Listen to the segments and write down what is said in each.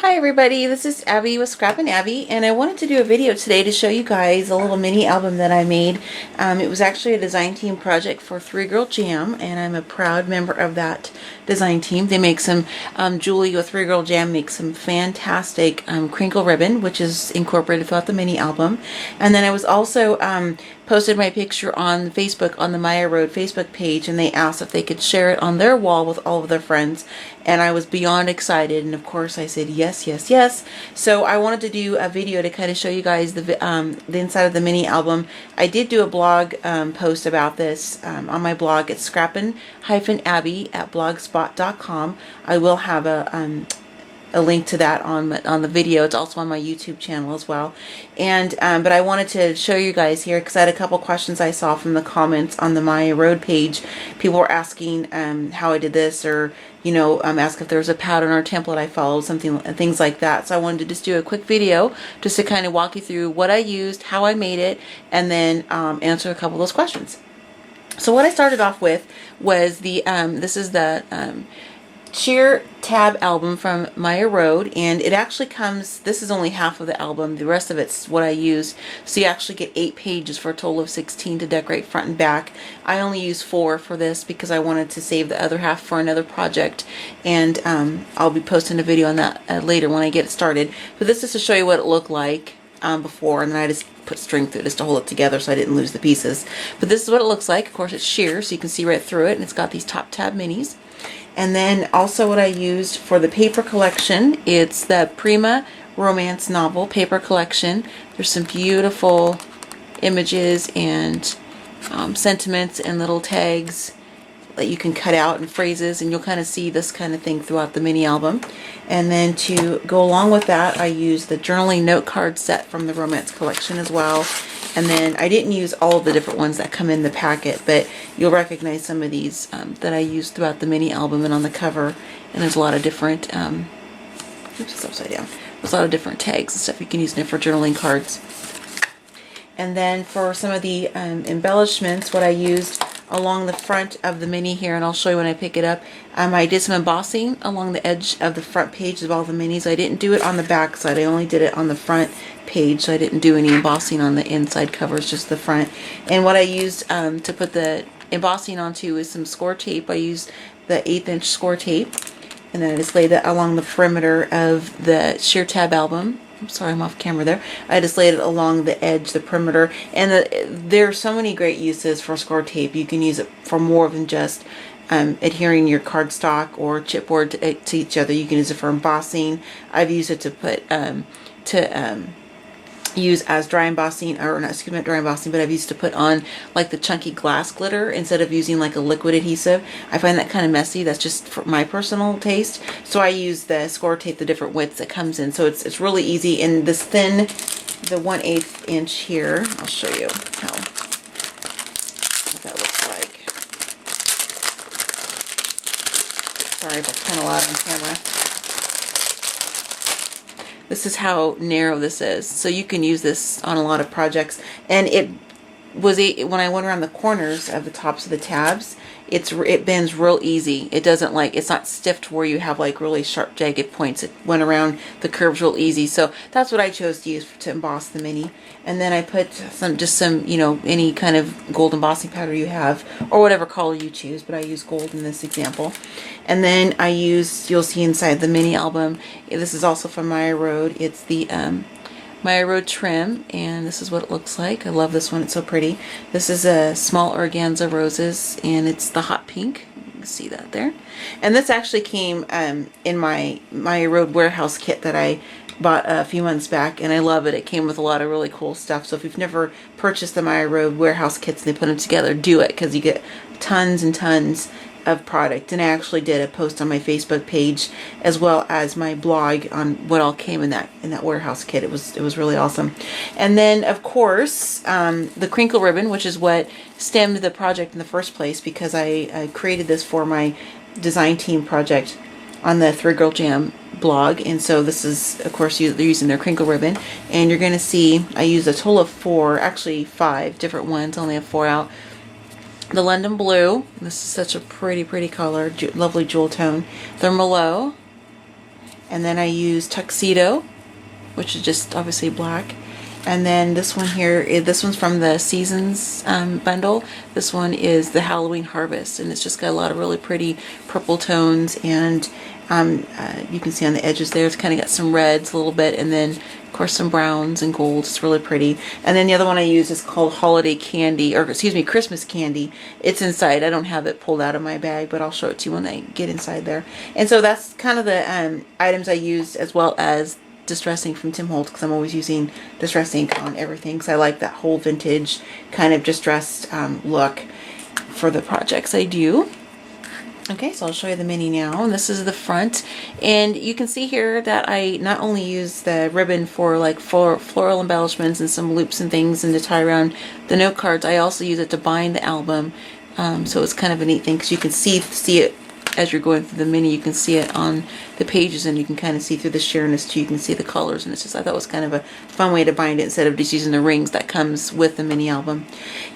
Hi everybody, this is Abby with ScrappinAbby, and I wanted to do a video today to show you guys a little mini album that I made. It was actually a design team project for 3 Girl Jam, and I'm a proud member of that design team. They make some, Julie with 3 Girl Jam makes some fantastic crinkle ribbon, which is incorporated throughout the mini album. And then I was also posted my picture on Facebook on the Maya Road Facebook page, and they asked if they could share it on their wall with all of their friends, and I was beyond excited, and of course I said yes, yes, yes. So I wanted to do a video to kind of show you guys the inside of the mini album. I did do a blog post about this on my blog. It's ScrappinAbby at blogspot.com. I will have a link to that on the video. It's also on my YouTube channel as well. And but I wanted to show you guys here because I had a couple questions I saw from the comments on the Maya Road page. People were asking how I did this, or ask if there was a pattern or template I followed, things like that. So I wanted to just do a quick video just to kind of walk you through what I used, how I made it, and then answer a couple of those questions. So what I started off with was the this is the sheer tab album from Maya Road, and it actually comes, this is only half of the album, the rest of it's what I used. So you actually get 8 pages for a total of 16 to decorate front and back. I only used 4 for this because I wanted to save the other half for another project, and I'll be posting a video on that later when I get it started. But this is to show you what it looked like before, and then I just put string through it just to hold it together so I didn't lose the pieces. But this is what it looks like. Of course it's sheer, so you can see right through it, and it's got these top tab minis. And then also what I used for the paper collection, it's the Prima romance novel paper collection. There's some beautiful images and sentiments and little tags that you can cut out and phrases, and you'll kind of see this kind of thing throughout the mini album. And then to go along with that, I used the journaling note card set from the romance collection as well. And then I didn't use all of the different ones that come in the packet, but you'll recognize some of these that I used throughout the mini album and on the cover. And there's a lot of different, oops, it's upside down. There's a lot of different tags and stuff you can use in it for journaling cards. And then for some of the embellishments, what I used along the front of the mini here, and I'll show you when I pick it up, I did some embossing along the edge of the front page of all the minis. I didn't do it on the back side, I only did it on the front page, so I didn't do any embossing on the inside covers, just the front. And what I used to put the embossing onto is some score tape. I used the 1/8 inch score tape, and then I just laid that along the perimeter of the sheer tab album. I'm sorry, I'm off camera there. I just laid it along the edge, the perimeter, and there are so many great uses for score tape. You can use it for more than just adhering your cardstock or chipboard to each other. You can use it for embossing. I've used it to put use as dry embossing, or not, excuse me, not dry embossing, but I've used to put on like the chunky glass glitter instead of using like a liquid adhesive. I find that kind of messy. That's just for my personal taste. So I use the score tape, the different widths that comes in. So it's really easy. In this thin, the 1/8 inch here, I'll show you what that looks like. Sorry if it's kind of loud on camera. This is how narrow this is, so you can use this on a lot of projects. And it was when I went around the corners of the tops of the tabs, it bends real easy. It doesn't it's not stiff to where you have like really sharp jagged points. It went around the curves real easy. So that's what I chose to use to emboss the mini. And then I put some any kind of gold embossing powder you have, or whatever color you choose, but I use gold in this example. And then I used, you'll see inside the mini album, this is also from Maya Road. It's the Maya Road trim, and this is what it looks like. I love this one, it's so pretty. This is a small organza roses, and it's the hot pink. You can see that there. And this actually came in my Maya Road warehouse kit that I bought a few months back, and I love it. It came with a lot of really cool stuff. So if you've never purchased the Maya Road warehouse kits and they put them together, do it, because you get tons and tons of product. And I actually did a post on my Facebook page as well as my blog on what all came in that warehouse kit. It was really awesome. And then of course the crinkle ribbon, which is what stemmed the project in the first place, because I created this for my design team project on the 3 Girl Jam blog. And so this is, of course, they're using their crinkle ribbon, and you're going to see I used a total of 4, actually 5 different ones. I only have 4 out. The London Blue, this is such a pretty color, lovely jewel tone. The Merlot, And then I use Tuxedo, which is just obviously black. And then this one here, this one's from the Seasons bundle. This one is the Halloween Harvest, and it's just got a lot of really pretty purple tones, and you can see on the edges there, it's kind of got some reds a little bit, and then of course some browns and golds. It's really pretty. And then the other one I use is called Holiday Candy, or excuse me, Christmas Candy. It's inside. I don't have it pulled out of my bag, but I'll show it to you when I get inside there. And so that's kind of the items I used, as well as distress ink from Tim Holtz, because I'm always using distress ink on everything, because I like that whole vintage kind of distressed look for the projects I do. Okay, so I'll show you the mini now, and this is the front, and you can see here that I not only use the ribbon for like floral embellishments and some loops and things and to tie around the note cards, I also use it to bind the album, so it's kind of a neat thing, because you can see it as you're going through the mini. You can see it on the pages, and you can kind of see through the sheerness too. You can see the colors, and it's just, I thought it was kind of a fun way to bind it instead of just using the rings that comes with the mini album.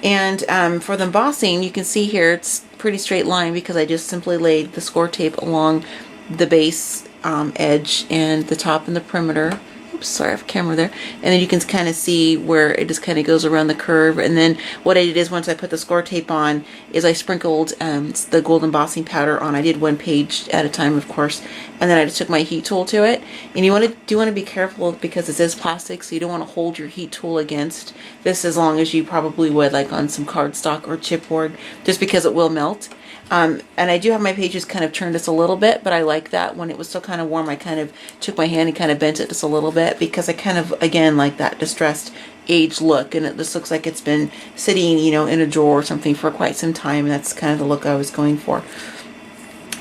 And for the embossing, you can see here it's pretty straight line, because I just simply laid the score tape along the base edge and the top and the perimeter. Oops, sorry, I have a camera there. And then you can kind of see where it just kind of goes around the curve. And then what I did is, once I put the score tape on, is I sprinkled the gold embossing powder on. I did one page at a time, of course, and then I just took my heat tool to it. And you want to be careful, because this is plastic, so you don't want to hold your heat tool against this as long as you probably would like on some cardstock or chipboard, just because it will melt. And I do have my pages kind of turned just a little bit, but I like that. When it was still kind of warm, I kind of took my hand and kind of bent it just a little bit, because I kind of, again, like that distressed aged look, and it just looks like it's been sitting, you know, in a drawer or something for quite some time, and that's kind of the look I was going for.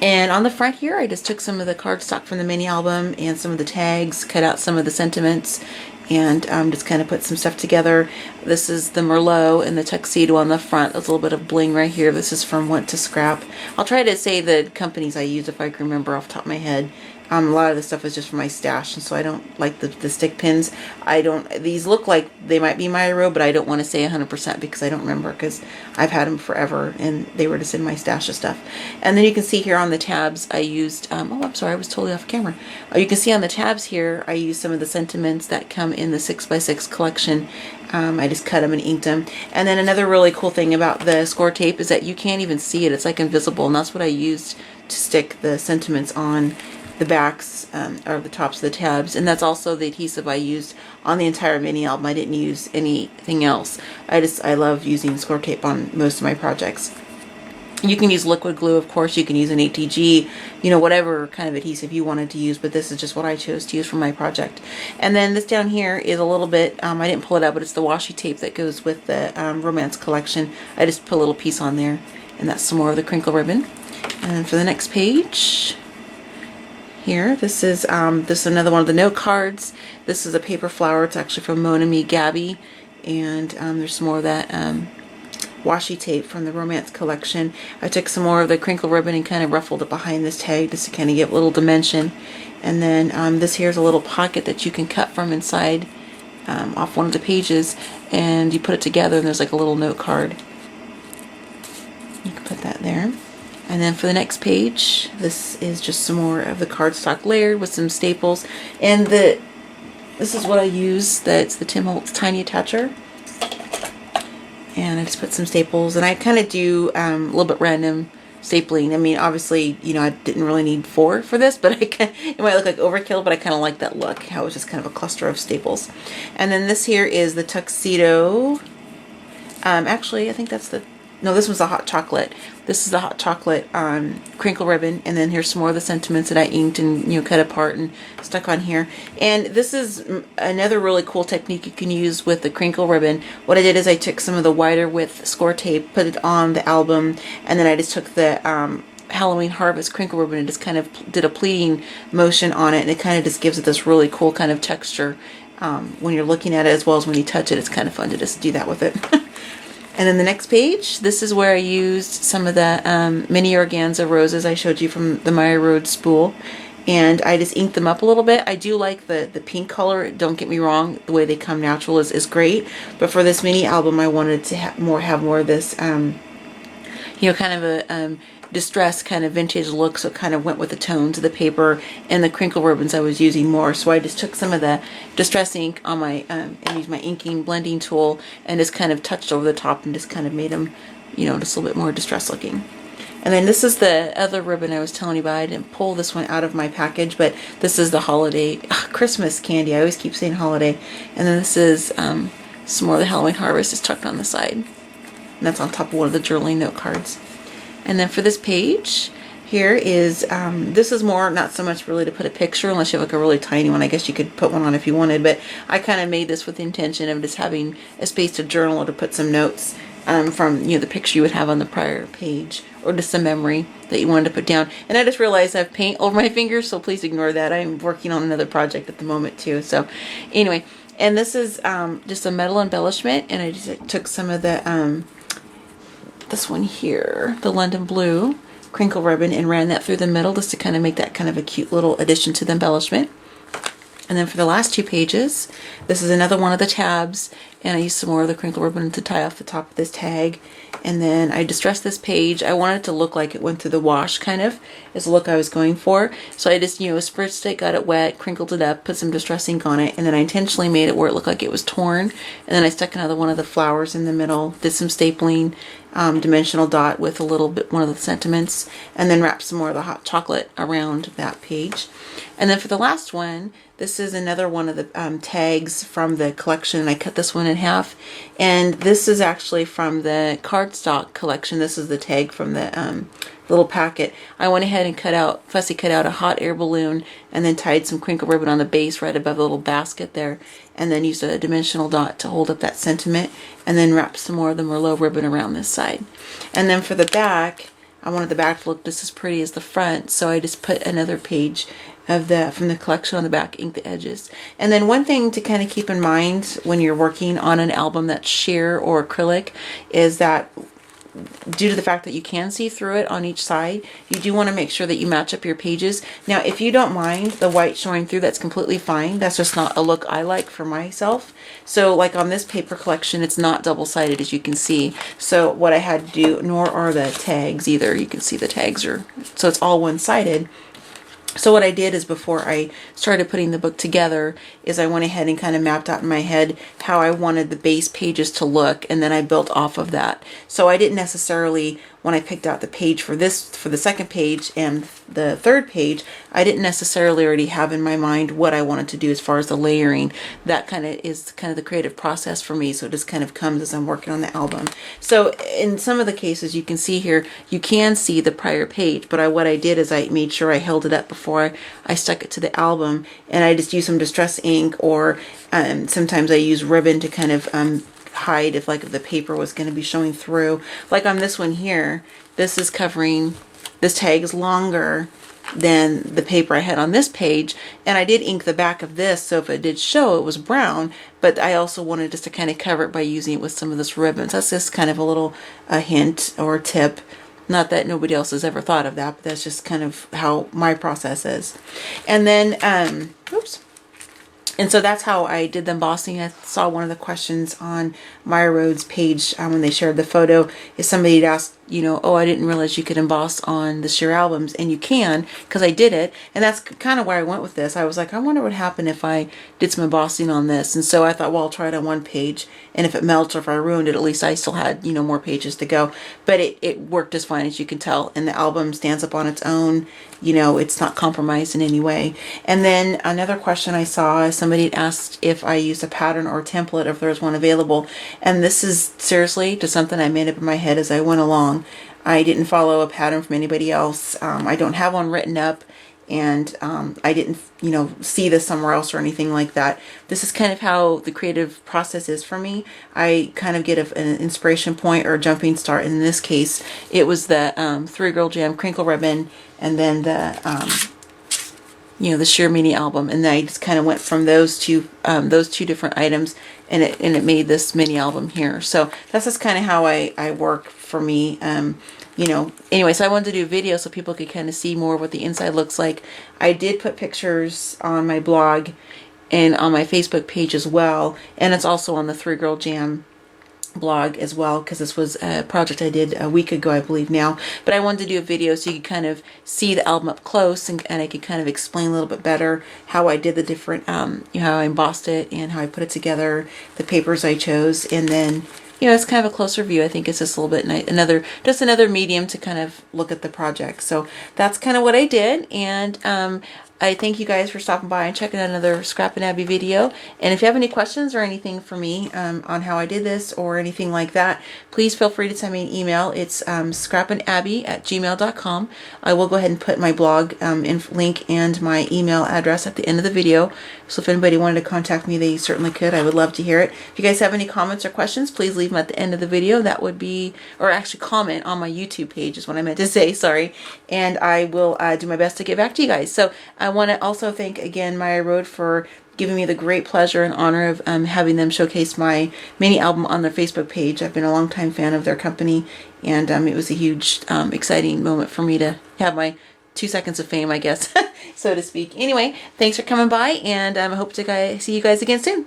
And on the front here, I just took some of the cardstock from the mini album and some of the tags, cut out some of the sentiments, and just kind of put some stuff together. This is the Merlot and the Tuxedo on the front. There's a little bit of bling right here. This is from Want to Scrap. I'll try to say the companies I use if I can remember off the top of my head. A lot of this stuff is just from my stash, and so I don't like the stick pins. These look like they might be Myro, but I don't want to say 100% because I don't remember, because I've had them forever and they were just in my stash of stuff. And then you can see here on the tabs I used, oh, I'm sorry, I was totally off camera. You can see on the tabs here I used some of the sentiments that come in the 6x6 collection. I just cut them and inked them. And then another really cool thing about the score tape is that you can't even see it. It's like invisible, and that's what I used to stick the sentiments on the backs or the tops of the tabs, and that's also the adhesive I used on the entire mini album. I didn't use anything else. I love using score tape on most of my projects. You can use liquid glue, of course. You can use an ATG, you know, whatever kind of adhesive you wanted to use, but this is just what I chose to use for my project. And then this down here is a little bit, I didn't pull it out, but it's the washi tape that goes with the Romance collection. I just put a little piece on there, and that's some more of the crinkle ribbon. And for the next page, here, this is another one of the note cards. This is a paper flower. It's actually from Mon Ami Gabby, and there's some more of that washi tape from the Romance collection. I took some more of the crinkle ribbon and kind of ruffled it behind this tag just to kind of give a little dimension. And then this here's a little pocket that you can cut from inside off one of the pages, and you put it together, and there's like a little note card. You can put that there. And then for the next page, this is just some more of the cardstock layered with some staples. And this is what I use. That's the Tim Holtz Tiny Attacher. And I just put some staples. And I kind of do a little bit random stapling. I mean, obviously, you know, I didn't really need 4 for this, but it might look like overkill, but I kind of like that look, how it's just kind of a cluster of staples. And then this here is the Tuxedo. Actually, I think that's no, this was the hot chocolate. This is the hot chocolate crinkle ribbon, and then here's some more of the sentiments that I inked and, you know, cut apart and stuck on here. And this is another really cool technique you can use with the crinkle ribbon. What I did is I took some of the wider width score tape, put it on the album, and then I just took the Halloween Harvest crinkle ribbon and just kind of did a pleating motion on it, and it kind of just gives it this really cool kind of texture when you're looking at it, as well as when you touch it. It's kind of fun to just do that with it. And then the next page, this is where I used some of the mini organza roses I showed you from the Maya Road spool. And I just inked them up a little bit. I do like the pink color, don't get me wrong. The way they come natural is great. But for this mini album, I wanted to have more of this you know, kind of a distressed kind of vintage look, so it kind of went with the tones of the paper and the crinkle ribbons I was using more. So I just took some of the distress ink on my and used my inking blending tool and just kind of touched over the top and just kind of made them, you know, just a little bit more distressed looking. And then this is the other ribbon I was telling you about. I didn't pull this one out of my package, but this is the holiday Christmas candy. I always keep saying holiday. And then this is some more of the Halloween Harvest is tucked on the side. And that's on top of one of the journaling note cards. And then for this page, here is, this is more, not so much really to put a picture, unless you have like a really tiny one. I guess you could put one on if you wanted, but I kind of made this with the intention of just having a space to journal or to put some notes from, you know, the picture you would have on the prior page, or just a memory that you wanted to put down. And I just realized I have paint over my fingers, so please ignore that. I'm working on another project at the moment too. So anyway, and this is just a metal embellishment, and I just took some of the, this one here, the London Blue crinkle ribbon, and ran that through the middle just to kind of make that kind of a cute little addition to the embellishment. And then for the last two pages, this is another one of the tabs, and I used some more of the crinkle ribbon to tie off the top of this tag. And then I distressed this page. I wanted it to look like it went through the wash, kind of, is the look I was going for. So I just, you know, spritzed it, got it wet, crinkled it up, put some distress ink on it, and then I intentionally made it where it looked like it was torn. And then I stuck another one of the flowers in the middle, did some stapling, dimensional dot with a little bit, one of the sentiments, and then wrapped some more of the hot chocolate around that page. And then for the last one, this is another one of the tags from the collection. I cut this one in half, and this is actually from the cardstock collection. This is the tag from the little packet. I went ahead and fussy cut out a hot air balloon, and then tied some crinkle ribbon on the base right above the little basket there, and then used a dimensional dot to hold up that sentiment, and then wrapped some more of the Merlot ribbon around this side. And then for the back, I wanted the back to look just as pretty as the front, so I just put another page of from the collection on the back, ink the edges. And then one thing to kind of keep in mind when you're working on an album that's sheer or acrylic is that due to the fact that you can see through it on each side, you do want to make sure that you match up your pages. Now, if you don't mind the white showing through, that's completely fine. That's just not a look I like for myself. So like on this paper collection, it's not double-sided, as you can see. So what I had to do, nor are the tags either. You can see the tags are, so it's all one-sided. So what I did is, before I started putting the book together, is I went ahead and kind of mapped out in my head how I wanted the base pages to look, and then I built off of that. So I didn't necessarily, when I picked out the page for the second page and the third page, I didn't necessarily already have in my mind what I wanted to do as far as the layering. That kind of is kind of the creative process for me, so it just kind of comes as I'm working on the album. So in some of the cases you can see here, you can see the prior page, but what I did is I made sure I held it up before I stuck it to the album, and I just used some distress ink, or sometimes I use ribbon to kind of hide if the paper was going to be showing through. Like on this one here, this is covering, this tag is longer than the paper I had on this page, and I did ink the back of this, so if it did show, it was brown, but I also wanted just to kind of cover it by using it with some of this ribbon. So that's just kind of a little hint or tip. Not that nobody else has ever thought of that, but that's just kind of how my process is. And then, oops. And so that's how I did the embossing. I saw one of the questions on Maya Rhodes' page when they shared the photo, is somebody had asked, you know, oh, I didn't realize you could emboss on the sheer albums, and you can, because I did it, and that's kind of where I went with this. I was like, I wonder what would happen if I did some embossing on this, and so I thought, well, I'll try it on one page, and if it melts or if I ruined it, at least I still had, you know, more pages to go. But it worked as fine, as you can tell, and the album stands up on its own. You know, it's not compromised in any way. And then another question I saw is somebody had asked if I used a pattern or a template, if there's one available, and this is seriously just something I made up in my head as I went along. I didn't follow a pattern from anybody else. I don't have one written up, and I didn't, you know, see this somewhere else or anything like that. This is kind of how the creative process is for me. I kind of get an inspiration point or a jumping start. In this case, it was the 3 Girl Jam crinkle ribbon, and then the you know, the sheer mini album, and then I just kind of went from those two different items, and it made this mini album here. So that's just kind of how I work for me. You know, anyway, so I wanted to do a video so people could kind of see more what the inside looks like. I did put pictures on my blog and on my Facebook page as well, and it's also on the 3 Girl Jam blog as well, because this was a project I did a week ago, I believe now. But I wanted to do a video so you could kind of see the album up close, and I could kind of explain a little bit better how I did the different, how I embossed it and how I put it together, the papers I chose, and then it's kind of a closer view. I think it's just a little bit just another medium to kind of look at the project. So that's kind of what I did, and I thank you guys for stopping by and checking out another ScrappinAbby video. And if you have any questions or anything for me on how I did this or anything like that, please feel free to send me an email. It's ScrappinAbby@gmail.com. I will go ahead and put my blog link and my email address at the end of the video. So if anybody wanted to contact me, they certainly could. I would love to hear it. If you guys have any comments or questions, please leave them at the end of the video. That would be, or actually comment on my YouTube page is what I meant to say, sorry. And I will do my best to get back to you guys. So I want to also thank again Maya Road for giving me the great pleasure and honor of having them showcase my mini album on their Facebook page. I've been a longtime fan of their company, and it was a huge, exciting moment for me to have my 2 seconds of fame, I guess, so to speak. Anyway, thanks for coming by, and I hope to see you guys again soon.